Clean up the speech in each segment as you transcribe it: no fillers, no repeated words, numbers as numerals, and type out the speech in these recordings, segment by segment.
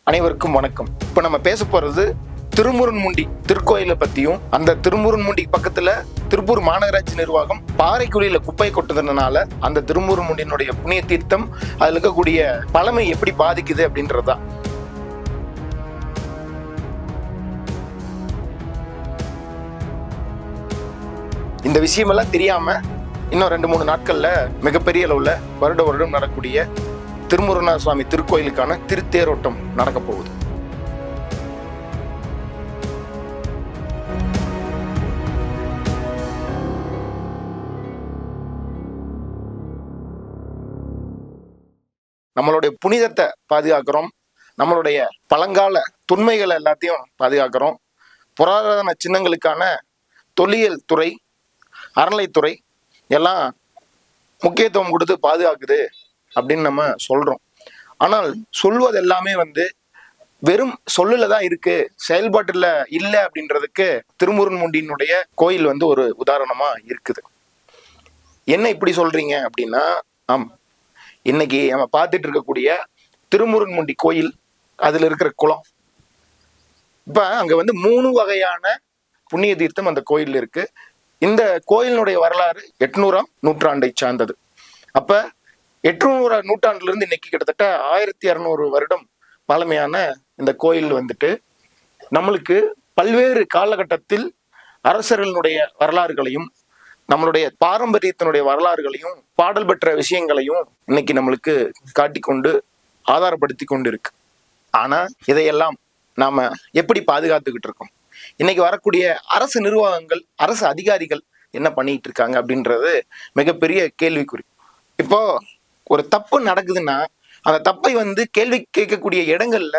அனைவருக்கும் வணக்கம். இப்ப நம்ம பேச போறது திருமுருன்முண்டி திருக்கோயிலை பத்தியும், அந்த திருமுருன்முண்டி பக்கத்துல திருப்பூர் மாநகராட்சி நிர்வாகம் பாறைக்குழியில குப்பை கொட்டுறதுனால அந்த திருமுருன்முண்டியினுடைய புண்ணிய தீர்த்தம் அதுல இருக்கக்கூடிய பழமை எப்படி பாதிக்குது அப்படின்றதா. இந்த விஷயமெல்லாம் தெரியாம இன்னும் 2-3 நாட்கள்ல மிகப்பெரிய அளவுல வருடம் நடக்கூடிய திருமுருகநாத சுவாமி திருக்கோயிலுக்கான திருத்தேரோட்டம் நடக்க போகுது. நம்மளுடைய புனிதத்தை பாதுகாக்கிறோம், நம்மளுடைய பழங்கால தொன்மைகளை எல்லாத்தையும் பாதுகாக்கிறோம். புராதன சின்னங்களுக்கான தொல்லியல் துறை, அறநிலைத்துறை எல்லாம் முக்கியத்துவம் கொடுத்து பாதுகாக்குது அப்படின்னு நம்ம சொல்றோம். ஆனால் சொல்வது எல்லாமே வெறும் சொல்லுல தான் இருக்கு, செயல்பாட்டுல இல்லை அப்படின்றதுக்கு திருமுருன்முண்டியினுடைய கோயில் ஒரு உதாரணமா இருக்குது. என்ன இப்படி சொல்றீங்க அப்படின்னா, இன்னைக்கு நம்ம பார்த்துட்டு இருக்கக்கூடிய திருமுருன்முண்டி கோயில், அதுல இருக்கிற குளம், இப்ப அங்க 3 வகையான புண்ணிய தீர்த்தம் அந்த கோயில் இருக்கு. இந்த கோயிலினுடைய வரலாறு 800ஆம் நூற்றாண்டை சார்ந்தது. அப்ப 800ஆம் நூற்றாண்டுல இருந்து இன்னைக்கு கிட்டத்தட்ட 1200 வருடம் பழமையான இந்த கோயில் நம்மளுக்கு பல்வேறு காலகட்டத்தில் அரசர்களுடைய வரலாறுகளையும் நம்மளுடைய பாரம்பரியத்தினுடைய வரலாறுகளையும் பாடல் பெற்ற விஷயங்களையும் இன்னைக்கு நம்மளுக்கு காட்டிக்கொண்டு ஆதாரப்படுத்தி கொண்டு இருக்கு. ஆனா இதையெல்லாம் நாம எப்படி பாதுகாத்துக்கிட்டு இருக்கோம்? இன்னைக்கு வரக்கூடிய அரசு நிர்வாகங்கள், அரசு அதிகாரிகள் என்ன பண்ணிட்டு இருக்காங்க அப்படின்றது மிகப்பெரிய கேள்விக்குறி. இப்போ ஒரு தப்பு நடக்குதுன்னா அந்த தப்பை கேள்வி கேட்கக்கூடிய இடங்கள்ல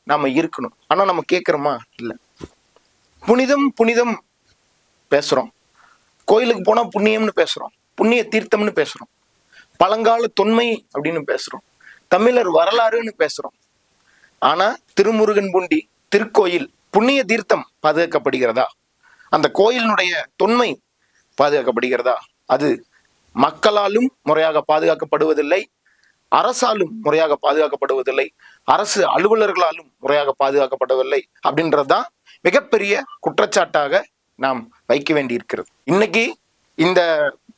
நாம இருக்கணும். ஆனா நம்ம கேட்கிறோமா? இல்லை. புனிதம் புனிதம் பேசுறோம், கோயிலுக்கு போனா புண்ணியம்னு பேசுறோம், புண்ணிய தீர்த்தம்னு பேசுறோம், பழங்கால தொன்மை அப்படின்னு பேசுறோம், தமிழர் வரலாறுன்னு பேசுறோம். ஆனா திருமுருகன்பூண்டி திருக்கோயில் புண்ணிய தீர்த்தம் பாதுகாக்கப்படுகிறதா? அந்த கோயிலினுடைய தொன்மை பாதுகாக்கப்படுகிறதா? அது மக்களாலும் முறையாக பாதுகாக்கப்படுவதில்லை, அரசாலும் முறையாக பாதுகாக்கப்படுவதில்லை, அரசு அலுவலர்களாலும் முறையாக பாதுகாக்கப்படவில்லை அப்படின்றதுதான் மிகப்பெரிய குற்றச்சாட்டாக நாம் வைக்க வேண்டி இருக்கிறது. இன்னைக்கு இந்த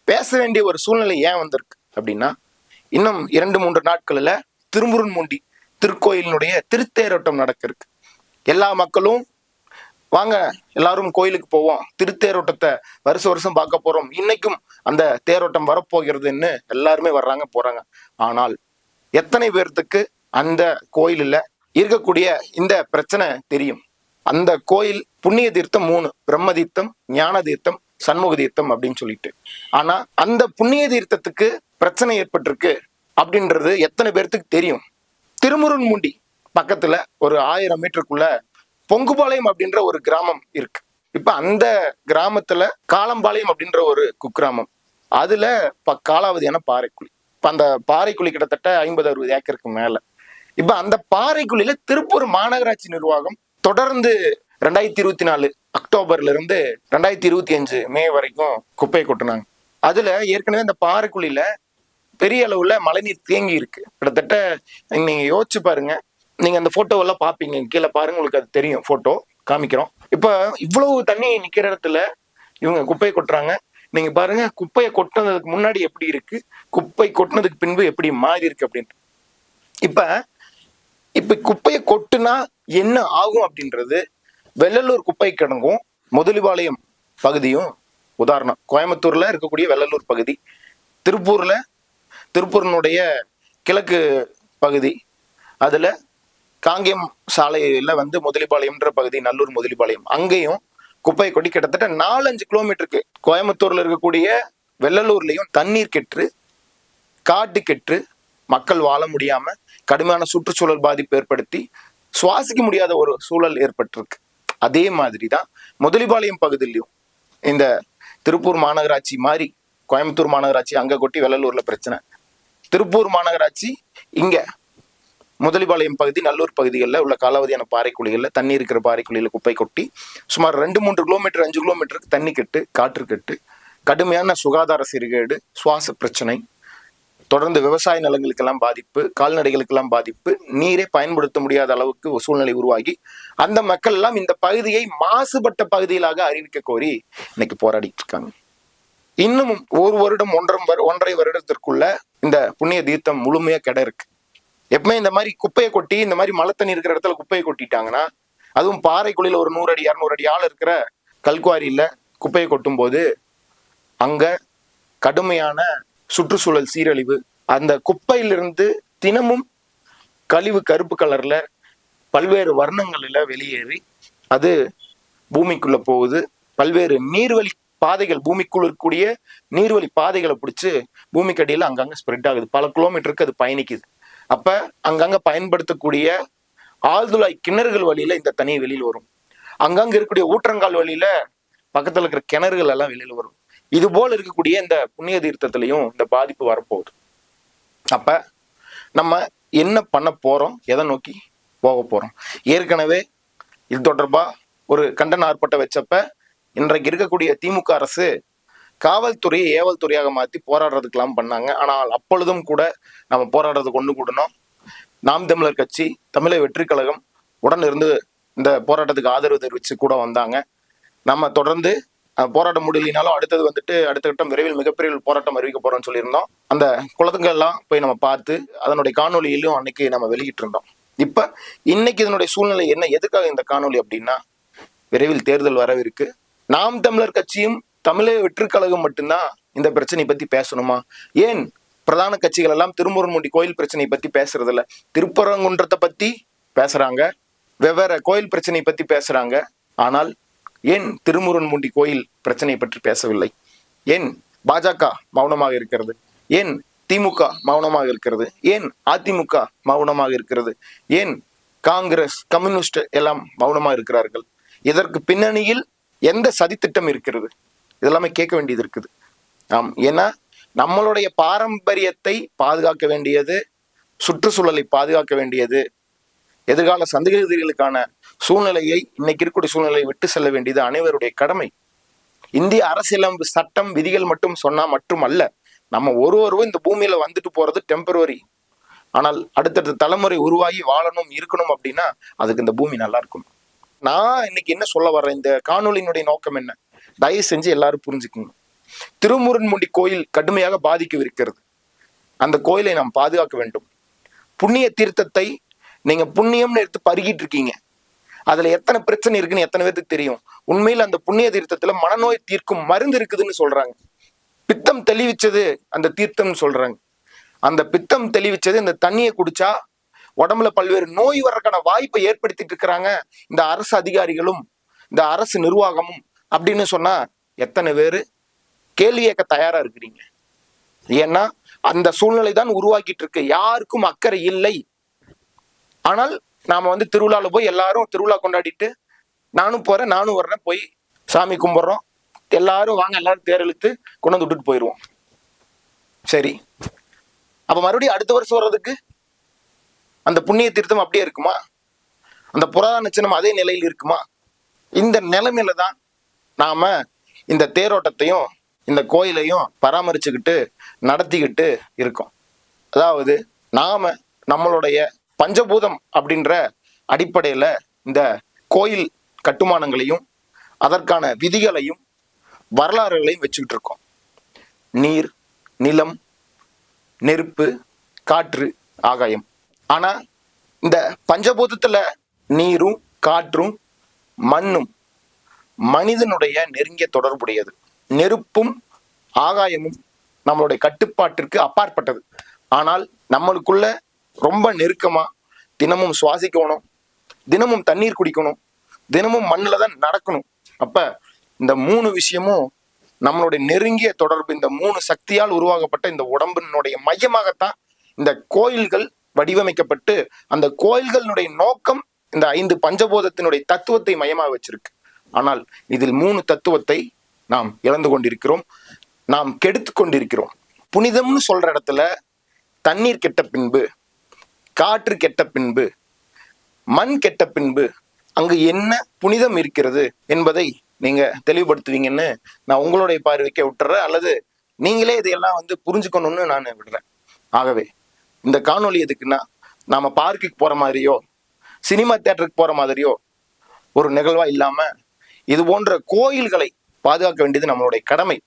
பேச வேண்டிய ஒரு சூழ்நிலை ஏன் வந்திருக்கு அப்படின்னா, இன்னும் 2-3 நாட்களில் திருமுருன்முண்டி திருக்கோயிலினுடைய திருத்தேரோட்டம் நடக்க இருக்கு. எல்லா மக்களும் வாங்க எல்லாரும் கோயிலுக்கு போவோம், திருத்தேரோட்டத்தை வருஷம் பார்க்க போறோம், இன்னைக்கும் அந்த தேரோட்டம் வரப்போகிறதுன்னு எல்லாருமே வர்றாங்க போறாங்க. ஆனால் எத்தனை பேர்த்துக்கு அந்த கோயிலில் இருக்கக்கூடிய இந்த பிரச்சனை தெரியும்? அந்த கோயில் புண்ணிய தீர்த்தம் 3: பிரம்ம தீர்த்தம், ஞான தீர்த்தம், சண்முக தீர்த்தம் அப்படின்னு சொல்லிட்டு. ஆனா அந்த புண்ணிய தீர்த்தத்துக்கு பிரச்சனை ஏற்பட்டிருக்கு அப்படின்றது எத்தனை பேர்த்துக்கு தெரியும்? திருமுருன்முண்டி பக்கத்துல ஒரு 1000 மீட்டருக்குள்ள பொங்குபாளையம் அப்படின்ற ஒரு கிராமம் இருக்கு. இப்ப அந்த கிராமத்துல காலம்பாளையம் அப்படின்ற ஒரு குக்கிராமம், அதுல காலாவதியான பாறைக்குழி. இப்ப அந்த பாறைக்குழி கிட்டத்தட்ட 50-60 ஏக்கருக்கு மேல. இப்ப அந்த பாறைக்குழியில திருப்பூர் மாநகராட்சி நிர்வாகம் தொடர்ந்து 2024 அக்டோபர்ல இருந்து 2025 மே வரைக்கும் குப்பையை கொட்டினாங்க. அதுல ஏற்கனவே அந்த பாறைக்குழியில பெரிய அளவுல மழைநீர் தேங்கி இருக்கு. கிட்டத்தட்ட நீங்க யோசிச்சு பாருங்க, நீங்க அந்த போட்டோவெல்லாம் பார்ப்பீங்க, கீழே பாருங்க, உங்களுக்கு அது தெரியும், போட்டோ காமிக்கிறோம். இப்ப இவ்வளவு தண்ணி நிக்கிற இடத்துல இவங்க குப்பையை கொட்டுறாங்க. நீங்க பாருங்க, குப்பையை கொட்டினதுக்கு முன்னாடி எப்படி இருக்கு, குப்பை கொட்டினதுக்கு பின்பு எப்படி மாறி இருக்கு அப்படின்னு. இப்ப குப்பையை கொட்டுனா என்ன ஆகும் அப்படின்றது வெள்ளலூர் குப்பை கிடங்கும் முதலிபாளையம் பகுதியும் உதாரணம். கோயம்புத்தூர்ல இருக்கக்கூடிய வெள்ளலூர் பகுதி, திருப்பூரினுடைய கிழக்கு பகுதி, அதுல காங்கேயம் சாலையில முதலிபாளையம்ன்ற பகுதி, நல்லூர் முதலிபாளையம், அங்கேயும் குப்பை கொட்டி கிட்டத்தட்ட 4-5 கிலோமீட்டருக்கு கோயம்புத்தூர்ல இருக்கக்கூடிய வெள்ளலூர்லயும் தண்ணீர் கெட்டு, காட்டு கெட்டு, மக்கள் வாழ முடியாம கடுமையான சுற்றுச்சூழல் பாதிப்பு ஏற்படுத்தி சுவாசிக்க முடியாத ஒரு சூழல் ஏற்பட்டிருக்கு. அதே மாதிரிதான் முதலிபாளையம் பகுதியிலையும் இந்த திருப்பூர் மாநகராட்சி மாதிரி கோயம்புத்தூர் மாநகராட்சி அங்க கொட்டி வெள்ளலூர்ல பிரச்சனை, திருப்பூர் மாநகராட்சி இங்க முதலிபாளையம் பகுதி, நல்லூர் பகுதிகளில் உள்ள காலாவதியான பாறைக்குழிகளில், தண்ணி இருக்கிற பாறைக்குழியில் குப்பை கொட்டி சுமார் 2-3 கிலோமீட்டர் 5 கிலோமீட்டருக்கு தண்ணி கெட்டு, காற்று கெட்டு, கடுமையான சுகாதார சீர்கேடு, சுவாச பிரச்சனை, தொடர்ந்து விவசாய நிலங்களுக்கெல்லாம் பாதிப்பு, கால்நடைகளுக்கெல்லாம் பாதிப்பு, நீரே பயன்படுத்த முடியாத அளவுக்கு ஒரு சூழ்நிலை உருவாகி அந்த மக்கள் எல்லாம் இந்த பகுதியை மாசுபட்ட பகுதியிலாக அறிவிக்க கோரி இன்னைக்கு போராடிட்டு இருக்காங்க. இன்னும் ஒரு வருடம், ஒன்றரை வருடத்திற்குள்ள இந்த புண்ணிய தீர்த்தம் முழுமையா கெட இருக்கு. எப்பவுமே இந்த மாதிரி குப்பையை கொட்டி, இந்த மாதிரி மழை தண்ணி இருக்கிற இடத்துல குப்பையை கொட்டிட்டாங்கன்னா, அதுவும் பாறைக்குழியில ஒரு 100 அடி 200 அடி ஆள் இருக்கிற கல்குவாரியில குப்பையை கொட்டும் போது அங்க கடுமையான சுற்றுச்சூழல் சீரழிவு, அந்த குப்பையிலிருந்து தினமும் கழிவு கருப்பு கலர்ல பல்வேறு வர்ணங்களில வெளியேறி அது பூமிக்குள்ள போகுது. பல்வேறு நீர்வழி பாதைகள், பூமிக்குள்ள இருக்கக்கூடிய நீர்வழி பாதைகளை பிடிச்சு பூமிக்கு அடியில அங்கங்க ஸ்ப்ரெட் ஆகுது. பல கிலோமீட்டருக்கு அது பயணிக்குது. அப்ப அங்கங்க பயன்படுத்தக்கூடிய ஆழ்துளை கிணறுகள் வழியில இந்த தண்ணி வெளியில் வரும். அங்கங்க இருக்கக்கூடிய ஊற்றங்கால் வழியில பக்கத்துல இருக்கிற கிணறுகள் எல்லாம் வெளியில வரும். இது போல இருக்கக்கூடிய இந்த புண்ணிய தீர்த்தத்திலையும் இந்த பாதிப்பு வரப்போகுது. அப்ப நம்ம என்ன பண்ண போறோம், எதை நோக்கி போக போறோம்? ஏற்கனவே இது தொடர்பா ஒரு கண்டன ஆர்ப்பாட்டம் வச்சப்ப இன்றைக்கு இருக்கக்கூடிய திமுக அரசு காவல்துறையை ஏவல் துறையாக மாற்றி போராடுறதுக்கெல்லாம் பண்ணாங்க. ஆனால் அப்பொழுதும் கூட நம்ம போராடுறதுக்கு ஒன்று கூடணும். நாம் தமிழர் கட்சி, தமிழக வெற்றி கழகம் உடன் இருந்து இந்த போராட்டத்துக்கு ஆதரவு தெரிவித்து கூட வந்தாங்க. நம்ம தொடர்ந்து போராட்டம் முடியலினாலும் அடுத்த கட்டம் விரைவில் மிகப்பெரிய போராட்டம் அறிவிக்க போறோம்னு சொல்லியிருந்தோம். அந்த குளத்துங்கள்லாம் போய் நம்ம பார்த்து அதனுடைய காணொலியிலும் அன்னைக்கு நம்ம வெளியிட்டு இருந்தோம். இப்ப இன்னைக்கு இதனுடைய சூழ்நிலை என்ன, எதுக்காக இந்த காணொலி அப்படின்னா, விரைவில் தேர்தல் வரவிருக்கு. நாம் தமிழர் கட்சியும் தமிழக வெற்றி கழகம் மட்டும்தான் இந்த பிரச்சனை பத்தி பேசணுமா? ஏன் பிரதான கட்சிகள் எல்லாம் திருமுருகன்முடி கோயில் பிரச்சனை பத்தி பேசுறது இல்ல? திருப்பரங்குன்றத்தை பத்தி பேசுறாங்க, வெவ்வேறு கோயில் பிரச்சனை பத்தி பேசுறாங்க. ஆனால் ஏன் திருமுருகன்முடி கோயில் பிரச்சனை பற்றி பேசவில்லை? ஏன் பாஜக மௌனமாக இருக்கிறது? ஏன் திமுக மௌனமாக இருக்கிறது? ஏன் அதிமுக மௌனமாக இருக்கிறது? ஏன் காங்கிரஸ், கம்யூனிஸ்ட் எல்லாம் மௌனமாக இருக்கிறார்கள்? இதற்கு பின்னணியில் எந்த சதித்திட்டம் இருக்கிறது? இதெல்லாமே கேட்க வேண்டியது இருக்குது. ஏன்னா நம்மளுடைய பாரம்பரியத்தை பாதுகாக்க வேண்டியது, சுற்றுச்சூழலை பாதுகாக்க வேண்டியது, எதிர்கால சந்ததிகளுக்கான சூழ்நிலையை, இன்னைக்கு இருக்கக்கூடிய சூழ்நிலையை விட்டு செல்ல வேண்டியது அனைவருடைய கடமை. இந்திய அரசியலமைப்பு சட்டம் விதிகள் மட்டும் சொன்னா மட்டும் அல்ல. நம்ம ஒருவரும் இந்த பூமியில வந்துட்டு போறது டெம்பரவரி. ஆனால் அடுத்தடுத்த தலைமுறை உருவாகி வாழணும், இருக்கணும் அப்படின்னா அதுக்கு இந்த பூமி நல்லா இருக்கும். நான் இன்னைக்கு என்ன சொல்ல வர்றேன், இந்த காணொலியினுடைய நோக்கம் என்ன, தயவு செஞ்சு எல்லாரும் புரிஞ்சுக்கணும். திருமுருகன்முடி கோயில் கடுமையாக பாதிக்கவிருக்கிறது. அந்த கோயிலை நாம் பாதுகாக்க வேண்டும். புண்ணிய தீர்த்தத்தை நீங்க புண்ணியம்னு எடுத்து பருகிட்டு இருக்கீங்க. அதுல எத்தனை பிரச்சனை இருக்குன்னு எத்தனை பேருக்கு தெரியும்? உண்மையில் அந்த புண்ணிய தீர்த்தத்துல மனநோய் தீர்க்கும் மருந்து இருக்குதுன்னு சொல்றாங்க. பித்தம் தெளிவிச்சது அந்த தீர்த்தம்னு சொல்றாங்க. அந்த பித்தம் தெளிவிச்சது இந்த தண்ணியை குடிச்சா உடம்புல பல்வேறு நோய் வர்றதுக்கான வாய்ப்பை ஏற்படுத்திட்டு இருக்கிறாங்க இந்த அரசு அதிகாரிகளும் இந்த அரசு நிர்வாகமும் அப்படின்னு சொன்னா எத்தனை பேரு கேள்வி கேட்க தயாரா இருக்கிறீங்க? ஏன்னா அந்த சூழ்நிலை தான் உருவாக்கிட்டு இருக்கு. யாருக்கும் அக்கறை இல்லை. ஆனால் நாம திருவிழால போய் எல்லாரும் திருவிழா கொண்டாடிட்டு நானும் போறேன், நானும் வர்றேன், போய் சாமி கும்பிட்றோம், எல்லாரும் வாங்க எல்லாரும் தேரெழுத்து கொண்டு வந்து விட்டுட்டு போயிடுவோம். சரி, அப்ப மறுபடியும் அடுத்த வருஷம் வர்றதுக்கு அந்த புண்ணிய தீர்த்தம் அப்படியே இருக்குமா? அந்த புராதன சின்னம் அதே நிலையில் இருக்குமா? இந்த நிலைமையில தான் நாம இந்த தேரோட்டத்தையும் இந்த கோயிலையும் பராமரிச்சுக்கிட்டு நடத்திக்கிட்டு இருக்கோம். அதாவது நாம நம்மளுடைய பஞ்சபூதம் அப்படின்ற அடிப்படையில இந்த கோயில் கட்டுமானங்களையும் அதற்கான விதிகளையும் வரலாறுகளையும் வச்சுக்கிட்டு இருக்கோம். நீர், நிலம், நெருப்பு, காற்று, ஆகாயம். ஆனா இந்த பஞ்சபூதத்துல நீரும் காற்றும் மண்ணும் மனிதனுடைய நெருங்கிய தொடர்புடையது. நெருப்பும் ஆகாயமும் நம்மளுடைய கட்டுப்பாட்டிற்கு அப்பாற்பட்டது. ஆனால் நம்மளுக்குள்ள ரொம்ப நெருக்கமா தினமும் சுவாசிக்கணும், தினமும் தண்ணீர் குடிக்கணும், தினமும் மண்ணுல தான் நடக்கணும். அப்ப இந்த 3 விஷயமும் நம்மளுடைய நெருங்கிய தொடர்பு, இந்த 3 சக்தியால் உருவாக்கப்பட்ட இந்த உடம்பினுடைய மையமாகத்தான் இந்த கோயில்கள் வடிவமைக்கப்பட்டு, அந்த கோயில்களுடைய நோக்கம் இந்த 5 பஞ்சபூதத்தினுடைய தத்துவத்தை மையமாக வச்சிருக்கு. ஆனால் இதில் 3 தத்துவத்தை நாம் இழந்து கொண்டிருக்கிறோம், நாம் கெடுத்து கொண்டிருக்கிறோம். புனிதம்னு சொல்ற இடத்துல தண்ணீர் கெட்ட பின்பு, காற்று கெட்ட பின்பு, மண் கெட்ட பின்பு அங்கு என்ன புனிதம் இருக்கிறது என்பதை நீங்க தெளிவுபடுத்துவீங்கன்னு நான் உங்களுடைய பார்வைக்க விட்டுறேன். அல்லது நீங்களே இதையெல்லாம் புரிஞ்சுக்கணும்னு நான் விடுறேன். ஆகவே இந்த காணொளி எதுக்குன்னா, நாம பார்க்குக்கு போற மாதிரியோ சினிமா தியேட்டருக்கு போற மாதிரியோ ஒரு நிகழ்வா இல்லாம இது போன்ற கோயில்களை பாதுகாக்க வேண்டியது நம்மளுடைய கடமை.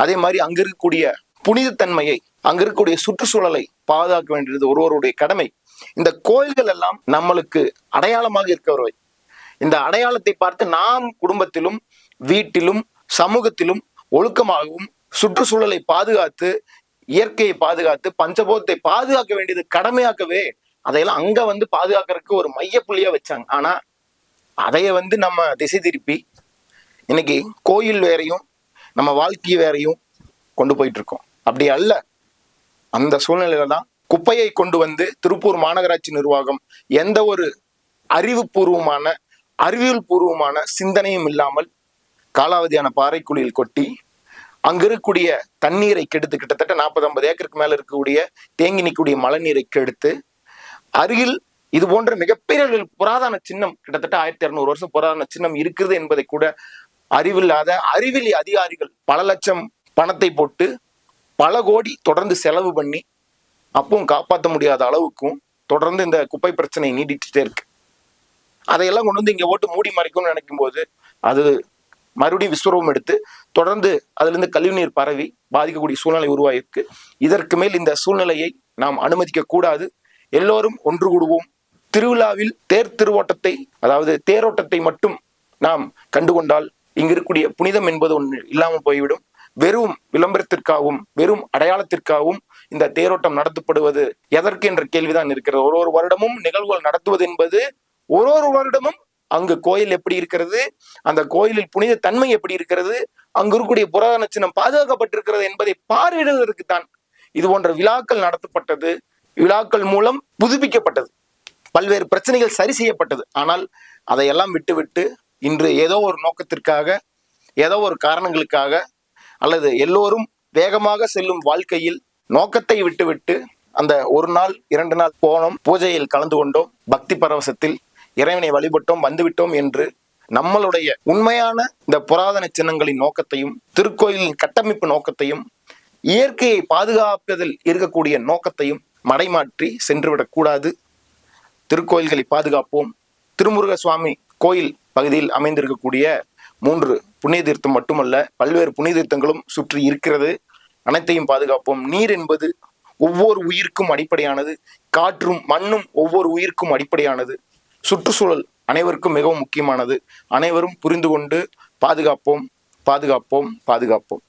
அதே மாதிரி அங்க இருக்கக்கூடிய புனிதத்தன்மையை, அங்க இருக்கக்கூடிய சுற்றுச்சூழலை பாதுகாக்க வேண்டியது ஒருவருடைய கடமை. இந்த கோயில்கள் எல்லாம் நம்மளுக்கு அடையாளமாக இருக்கிறவை. இந்த அடையாளத்தை பார்த்து நாம் குடும்பத்திலும் வீட்டிலும் சமூகத்திலும் ஒழுக்கமாகவும் சுற்றுச்சூழலை பாதுகாத்து, இயற்கையை பாதுகாத்து, பஞ்சபூதத்தை பாதுகாக்க வேண்டியது கடமையாக்கவே அதையெல்லாம் அங்க பாதுகாக்கிறதுக்கு ஒரு மையப்புள்ளியா வச்சாங்க. ஆனா அதைய நம்ம திசை திருப்பி இன்னைக்கு கோயில் வேறையும் நம்ம வாழ்க்கை வேறையும் கொண்டு போயிட்டு இருக்கோம். அப்படி அல்ல. அந்த சூழ்நிலையில தான் குப்பையை கொண்டு திருப்பூர் மாநகராட்சி நிர்வாகம் எந்த ஒரு அறிவுபூர்வமான அறிவியல் பூர்வமான சிந்தனையும் இல்லாமல் காலாவதியான பாறைக்குழியில் கொட்டி அங்க இருக்கக்கூடிய தண்ணீரை கெடுத்து, கிட்டத்தட்ட 40-50 ஏக்கருக்கு மேல இருக்கக்கூடிய தேங்கி நிற்கக்கூடிய மழை நீரை கெடுத்து, அருகில் இது போன்ற மிகப்பெரிய புராதன சின்னம், கிட்டத்தட்ட 1200 வருஷம் புராதன சின்னம் இருக்கிறது என்பதை கூட அறிவில்லாத அறிவியல் அதிகாரிகள் பல லட்சம் பணத்தை போட்டு பல கோடி தொடர்ந்து செலவு பண்ணி அப்பவும் காப்பாற்ற முடியாத அளவுக்கும் தொடர்ந்து இந்த குப்பை பிரச்சனை நீடிச்சுட்டே இருக்கு. அதையெல்லாம் கொண்டு இங்க ஓட்டு மூடி மறைக்கும்னு நினைக்கும் போது அது மறுபடியும் விஸ்வரூபம் எடுத்து தொடர்ந்து அதுல இருந்து கழிவுநீர் பரவி பாதிக்கக்கூடிய சூழ்நிலை உருவாயிருக்கு. இதற்கு மேல் இந்த சூழ்நிலையை நாம் அனுமதிக்க கூடாது. எல்லோரும் ஒன்று கூடுவோம். திருவிழாவில் திருவோட்டத்தை, அதாவது தேரோட்டத்தை மட்டும் நாம் கண்டுகொண்டால் இங்க இருக்கக்கூடிய புனிதம் என்பது ஒன்று இல்லாமல் போய்விடும். வெறும் விளம்பரத்திற்காகவும் வெறும் அடையாளத்திற்காகவும் இந்த தேரோட்டம் நடத்தப்படுவது எதற்கு என்ற கேள்விதான் இருக்கிறது. ஒரு வருடமும் நிகழ்வுகள் நடத்துவது என்பது ஒரு வருடமும் அங்கு கோயில் எப்படி இருக்கிறது, அந்த கோயிலில் புனித தன்மை எப்படி இருக்கிறது, அங்கு இருக்கக்கூடிய புராதன சின்னம் பாதுகாக்கப்பட்டிருக்கிறது என்பதை பார்வையிடுவதற்கு தான் இது போன்ற விழாக்கள் நடத்தப்பட்டது. விழாக்கள் மூலம் புதுப்பிக்கப்பட்டது, பல்வேறு பிரச்சனைகள் சரி செய்யப்பட்டது. ஆனால் அதையெல்லாம் விட்டுவிட்டு இன்று ஏதோ ஒரு நோக்கத்திற்காக, ஏதோ ஒரு காரணங்களுக்காக, அல்லது எல்லோரும் வேகமாக செல்லும் வாழ்க்கையில் நோக்கத்தை விட்டுவிட்டு அந்த ஒரு நாள் 2 நாள் போனோம், பூஜையில் கலந்து கொண்டோம், பக்தி பரவசத்தில் இறைவனை வழிபட்டோம், வந்துவிட்டோம் என்று நம்மளுடைய உண்மையான இந்த புராதன சின்னங்களின் நோக்கத்தையும், திருக்கோயிலின் கட்டமைப்பு நோக்கத்தையும், இயற்கையை பாதுகாப்பதில் இருக்கக்கூடிய நோக்கத்தையும் மடைமாற்றி சென்றுவிடக் கூடாது. திருக்கோயில்களை பாதுகாப்போம். திருமுருக சுவாமி கோயில் பகுதியில் அமைந்திருக்கக்கூடிய 3 புண்ணிய தீர்த்தம் மட்டுமல்ல, பல்வேறு புண்ணிய தீர்த்தங்களும் சுற்றி இருக்கிறது. அனைத்தையும் பாதுகாப்போம். நீர் என்பது ஒவ்வொரு உயிருக்கும் அடிப்படையானது. காற்றும் மண்ணும் ஒவ்வொரு உயிருக்கும் அடிப்படையானது. சுற்றுச்சூழல் அனைவருக்கும் மிகவும் முக்கியமானது. அனைவரும் புரிந்து கொண்டு பாதுகாப்போம், பாதுகாப்போம், பாதுகாப்போம்.